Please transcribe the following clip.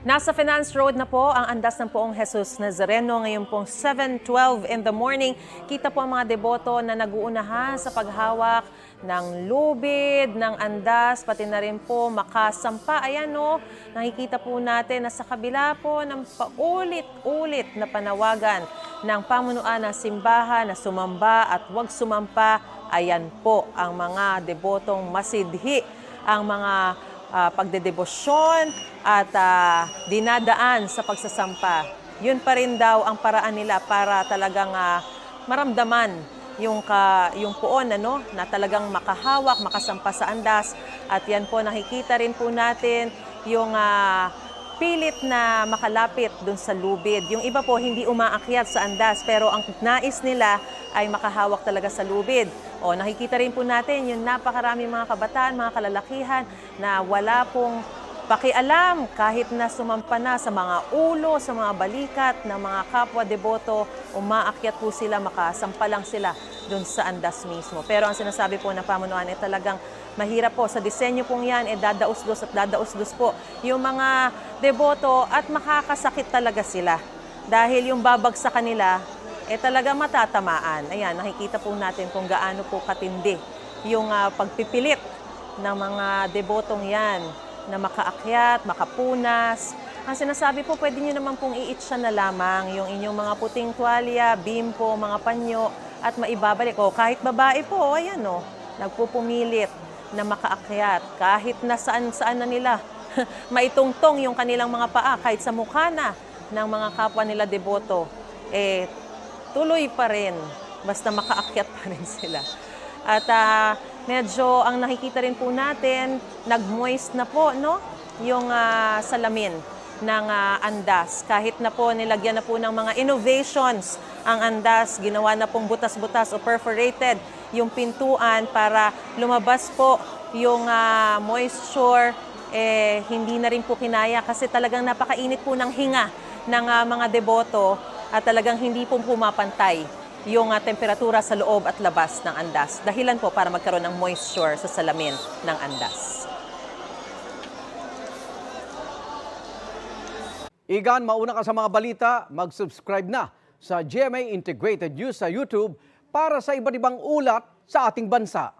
Nasa Finance Road na po ang andas ng Poong Jesus Nazareno ngayon pong 7:12 in the morning. Kita po ang mga deboto na nag-uunahan sa paghawak ng lubid, ng andas, pati na rin po makasampa. Ayan o, nakikita po natin na sa kabila po ng paulit-ulit na panawagan ng pamunuan ng simbahan na sumamba at huwag sumampa. Ayan po ang mga debotong masidhi, ang mga pagdedebosyon at dinadaan sa pagsasampa. Yun pa rin daw ang paraan nila para talagang maramdaman yung puon na talagang makahawak, makasampa sa andas. At yan po nakikita rin po natin yung pilit na makalapit dun sa lubid. Yung iba po hindi umaakyat sa andas pero ang nais nila ay makahawak talaga sa lubid. O nakikita rin po natin yung napakaraming mga kabataan, mga kalalakihan na wala pong pakialam kahit na sumampa na sa mga ulo, sa mga balikat ng mga kapwa deboto, umaakyat po sila, makasampa lang sila dun sa andas mismo. Pero ang sinasabi po ng pamunuan ay talagang mahirap po sa disenyo pong yan, dadaus-dos at dadaus-dos po yung mga deboto at makakasakit talaga sila. Dahil yung babagsak kanila, talaga matatamaan. Ayan, nakikita po natin kung gaano po katindi yung pagpipilit ng mga debotong yan na makaakyat, makapunas. Ang sinasabi po, pwede nyo naman pong iitsa na lamang yung inyong mga puting tuwalya, bimpo, mga panyo at maibabalik. O kahit babae po, ayan o, nagpupumilit na makaakyat kahit na saan-saan na nila maitungtong yung kanilang mga paa, kahit sa mukha na ng mga kapwa nila deboto, tuloy pa rin, basta makaakyat pa rin sila. At medyo ang nakikita rin po natin, nag-moist na po yung salamin ng andas. Kahit na po nilagyan na po ng mga innovations ang andas, ginawa na pong butas-butas o perforated yung pintuan para lumabas po yung moisture, hindi na rin po kinaya kasi talagang napakainit po ng hinga ng mga deboto at talagang hindi po pumapantay yung temperatura sa loob at labas ng andas. Dahilan po para magkaroon ng moisture sa salamin ng andas. Igan, mauna ka sa mga balita, mag-subscribe na sa GMA Integrated News sa YouTube para sa iba't ibang ulat sa ating bansa.